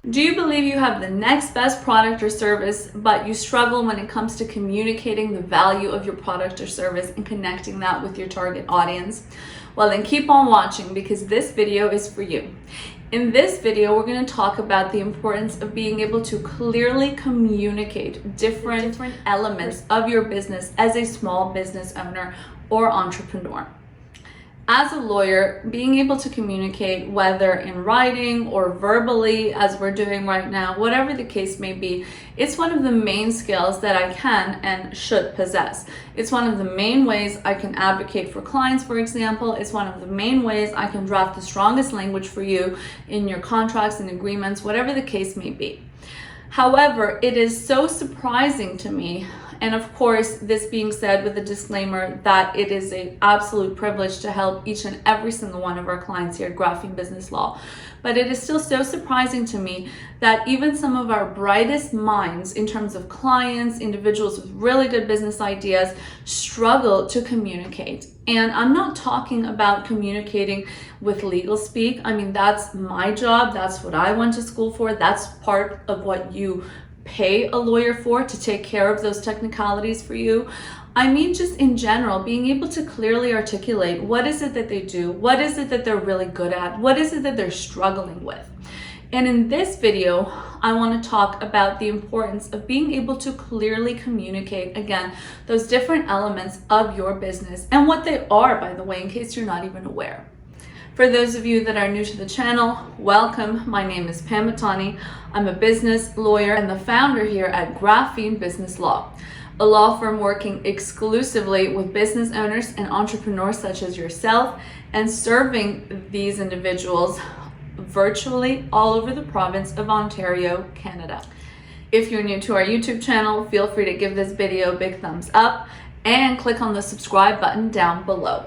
Do you believe you have the next best product or service, but you struggle when it comes to communicating the value of your product or service and connecting that with your target audience? Well, then keep on watching, because this video is for you. In this video, we're going to talk about the importance of being able to clearly communicate different elements of your business as a small business owner or entrepreneur. As a lawyer, being able to communicate, whether in writing or verbally, as we're doing right now, whatever the case may be, it's one of the main skills that I can and should possess. It's one of the main ways I can advocate for clients, for example. It's one of the main ways I can draft the strongest language for you in your contracts and agreements, whatever the case may be. However, it is so surprising to me, and of course, this being said with a disclaimer that it is an absolute privilege to help each and every single one of our clients here at Graphene Business Law. But it is still so surprising to me that even some of our brightest minds in terms of clients, individuals with really good business ideas, struggle to communicate. And I'm not talking about communicating with legal speak. I mean, that's my job. That's what I went to school for. That's part of what you pay a lawyer for, to take care of those technicalities for you. I mean, just in general, being able to clearly articulate what is it that they do, what is it that they're really good at, what is it that they're struggling with. And in this video, I want to talk about the importance of being able to clearly communicate, again, those different elements of your business and what they are, by the way, in case you're not even aware. For those of you that are new to the channel, welcome. My name is Pamela Metani. I'm a business lawyer and the founder here at Graphene Business Law, a law firm working exclusively with business owners and entrepreneurs such as yourself, and serving these individuals virtually all over the province of Ontario, Canada. If you're new to our YouTube channel, feel free to give this video a big thumbs up and click on the subscribe button down below.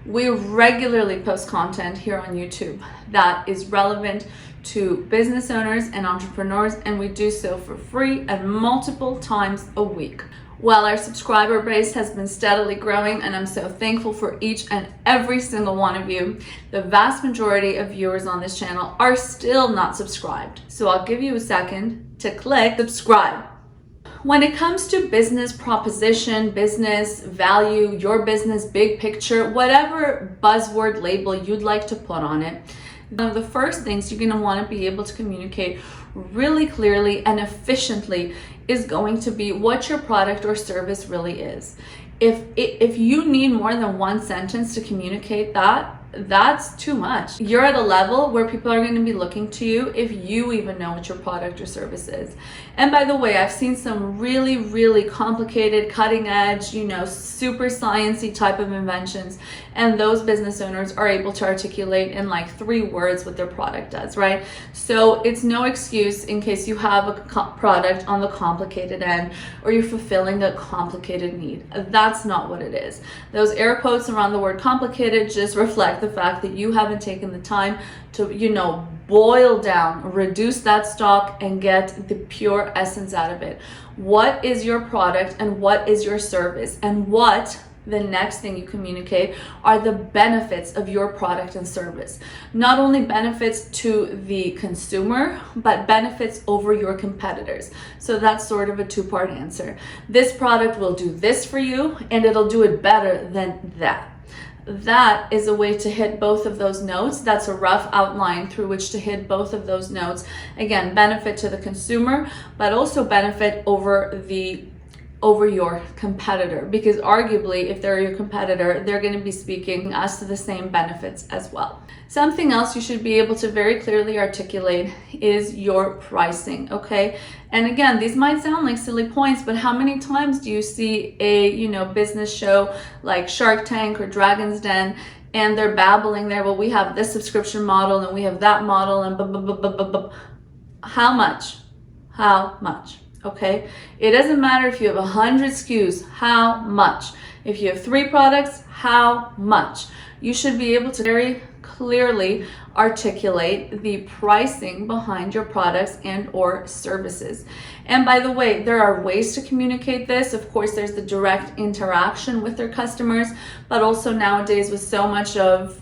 We regularly post content here on YouTube that is relevant to business owners and entrepreneurs, and we do so for free and multiple times a week. Well, our subscriber base has been steadily growing, and I'm so thankful for each and every single one of you. The vast majority of viewers on this channel are still not subscribed, so I'll give you a second to click subscribe. When it comes to business proposition, business value, your business big picture, whatever buzzword label you'd like to put on it, one of the first things you're going to want to be able to communicate really clearly and efficiently is going to be what your product or service really is. If you need more than one sentence to communicate that, that's too much. You're at a level where people are going to be looking to you if you even know what your product or service is. And by the way, I've seen some really, really complicated, cutting edge, super sciencey type of inventions, and those business owners are able to articulate in like 3 words what their product does, right? So it's no excuse in case you have a product on the complicated end or you're fulfilling a complicated need. That's not what it is. Those air quotes around the word complicated just reflect the fact that you haven't taken the time to, boil down, reduce that stock, and get the pure essence out of it. What is your product and what is your service? And what the next thing you communicate are the benefits of your product and service. Not only benefits to the consumer, but benefits over your competitors. So that's sort of a 2-part answer. This product will do this for you, and it'll do it better than that. That is a way to hit both of those notes. That's a rough outline through which to hit both of those notes. Again, benefit to the consumer, but also benefit over your competitor, because arguably if they're your competitor, they're going to be speaking as to the same benefits as well. Something else you should be able to very clearly articulate is your pricing, okay? And again, these might sound like silly points, but how many times do you see a, business show like Shark Tank or Dragon's Den, and they're babbling there, well, we have this subscription model and we have that model and blah, blah, blah, blah, blah, blah. How much? How much? Okay, it doesn't matter if you have 100 SKUs, how much? If you have 3 products, how much? You should be able to very clearly articulate the pricing behind your products and or services. And by the way, there are ways to communicate this. Of course, there's the direct interaction with their customers, but also nowadays with so much of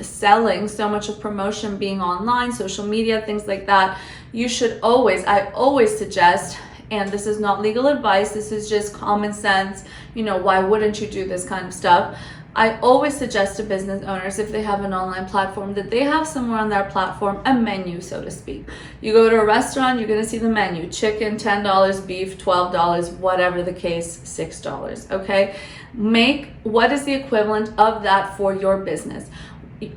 selling, so much of promotion being online, social media, things like that, you should always, I always suggest, and this is not legal advice, this is just common sense, you know, why wouldn't you do this kind of stuff? I always suggest to business owners, if they have an online platform, that they have somewhere on their platform a menu, so to speak. You go to a restaurant, you're going to see the menu: chicken, $10, beef, $12, whatever the case, $6. Okay, make what is the equivalent of that for your business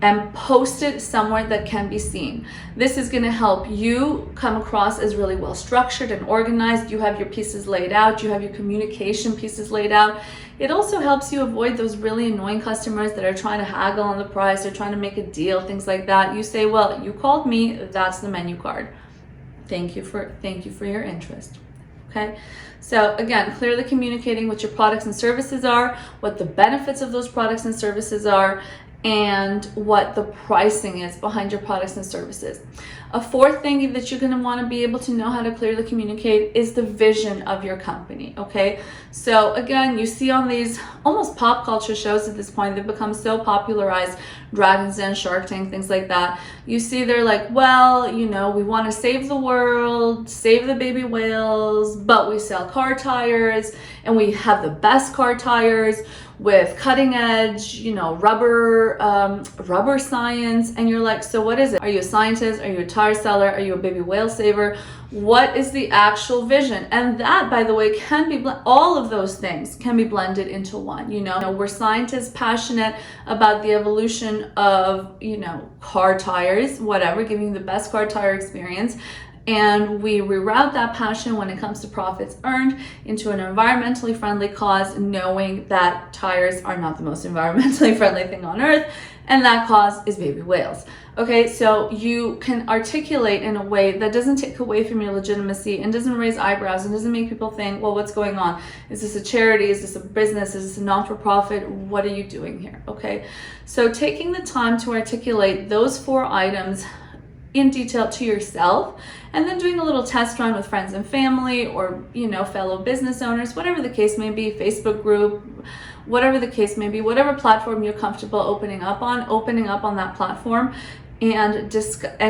and post it somewhere that can be seen. This is going to help you come across as really well structured and organized. You have your pieces laid out, you have your communication pieces laid out. It also helps you avoid those really annoying customers that are trying to haggle on the price, they're trying to make a deal, things like that. You say, well, you called me, that's the menu card. Thank you for your interest. Okay, so again, clearly communicating what your products and services are, what the benefits of those products and services are, and what the pricing is behind your products and services. A fourth thing that you're going to want to be able to know how to clearly communicate is the vision of your company. Okay, so again, you see on these almost pop culture shows at this point, they've become so popularized, Dragon's Den, Shark Tank, things like that. You see they're like, well, you know, we want to save the world, save the baby whales, but we sell car tires, and we have the best car tires with cutting edge, you know, rubber science. And you're like, so what is it? Are you a scientist? Are you a tire seller? Are you a baby whale saver? What is the actual vision? And that, by the way, can be all of those things can be blended into one. You know, we're scientists passionate about the evolution of, you know, car tires, whatever, giving you the best car tire experience. And we reroute that passion when it comes to profits earned into an environmentally friendly cause, knowing that tires are not the most environmentally friendly thing on earth, and that cause is baby whales. Okay, so you can articulate in a way that doesn't take away from your legitimacy and doesn't raise eyebrows and doesn't make people think, well, what's going on? Is this a charity? Is this a business? Is this a non-for-profit? What are you doing here? Okay, so taking the time to articulate those 4 items in detail to yourself, and then doing a little test run with friends and family, or, you know, fellow business owners, whatever the case may be, Facebook group, whatever the case may be, whatever platform you're comfortable opening up on that platform, and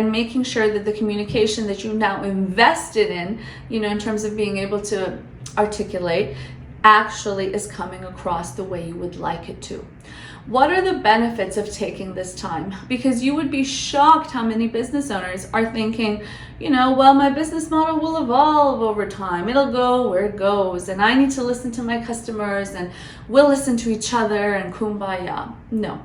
making sure that the communication that you now invested in, you know, in terms of being able to articulate, actually is coming across the way you would like it to. What are the benefits of taking this time? Because you would be shocked how many business owners are thinking, you know, well, my business model will evolve over time. It'll go where it goes, and I need to listen to my customers, and we'll listen to each other, and kumbaya. No.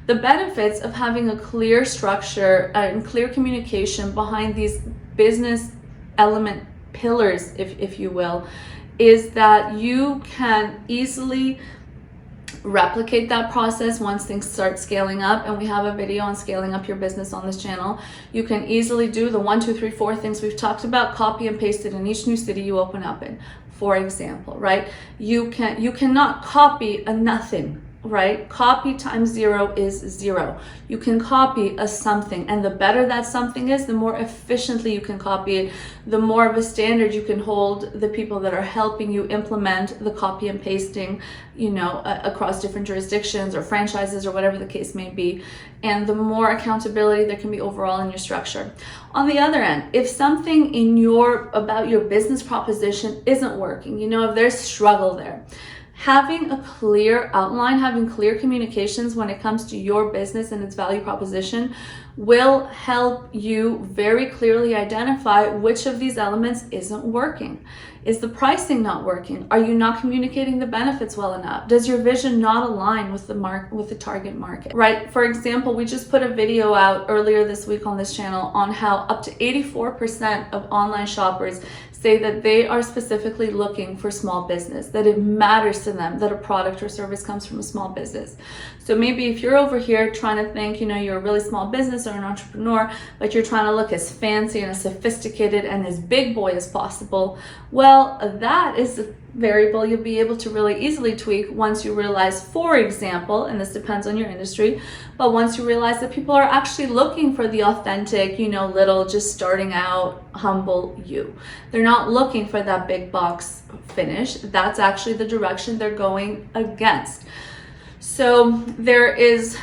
The benefits of having a clear structure and clear communication behind these business element pillars, if you will, is that you can easily replicate that process once things start scaling up. And we have a video on scaling up your business on this channel. You can easily do the 1, 2, 3, 4 things we've talked about, copy and paste it in each new city you open up in, for example, right? You cannot copy a nothing, right? Copy times 0 is 0. You can copy a something, and the better that something is, the more efficiently you can copy it, the more of a standard you can hold the people that are helping you implement the copy and pasting, you know, across different jurisdictions or franchises or whatever the case may be, and the more accountability there can be overall in your structure. On the other end, if something about your business proposition isn't working, you know, if there's struggle there, having a clear outline, having clear communications when it comes to your business and its value proposition will help you very clearly identify which of these elements isn't working. Is the pricing not working? Are you not communicating the benefits well enough? Does your vision not align with the target market, right? For example, we just put a video out earlier this week on this channel on how up to 84% of online shoppers say that they are specifically looking for small business, that it matters to them that a product or service comes from a small business. So maybe if you're over here trying to think, you know, you're a really small business or an entrepreneur, but you're trying to look as fancy and as sophisticated and as big boy as possible, well, that is a variable you'll be able to really easily tweak once you realize, for example, and this depends on your industry, but once you realize that people are actually looking for the authentic, you know, little, just starting out, humble you. They're not looking for that big box finish. That's actually the direction they're going against. So there is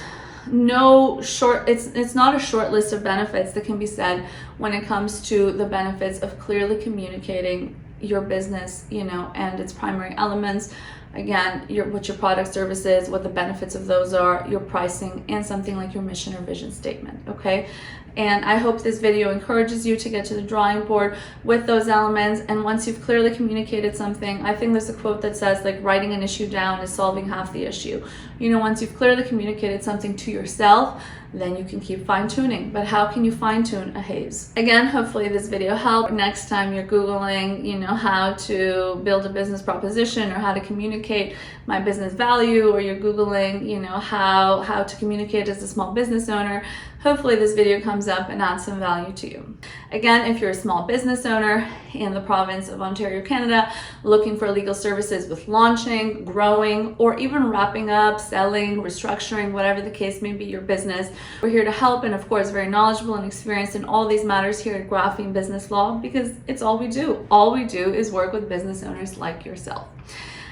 it's not a short list of benefits that can be said when it comes to the benefits of clearly communicating your business, and its primary elements. Again, what your product service is, what the benefits of those are, your pricing, and something like your mission or vision statement, okay? And I hope this video encourages you to get to the drawing board with those elements. And once you've clearly communicated something, I think there's a quote that says, like, writing an issue down is solving half the issue. Once you've clearly communicated something to yourself, then you can keep fine-tuning. But how can you fine-tune a haze? Again, hopefully this video helped. Next time you're Googling, how to build a business proposition or how to communicate my business value, or you're Googling, how to communicate as a small business owner, hopefully this video comes up and adds some value to you. Again, if you're a small business owner in the province of Ontario, Canada, looking for legal services with launching, growing, or even wrapping up, selling, restructuring, whatever the case may be your business, we're here to help, and of course very knowledgeable and experienced in all these matters here at Graphene Business Law, because it's all we do. All we do is work with business owners like yourself.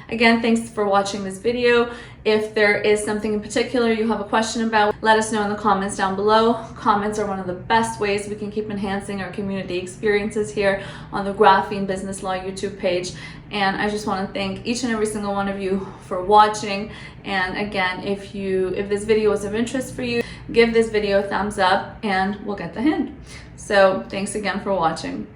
Again, thanks for watching this video. If there is something in particular you have a question about, let us know in the comments down below. Comments are one of the best ways we can keep enhancing our community experiences here on the Graphene Business Law YouTube page. And I just want to thank each and every single one of you for watching. And again, if this video was of interest for you, give this video a thumbs up and we'll get the hint. So thanks again for watching.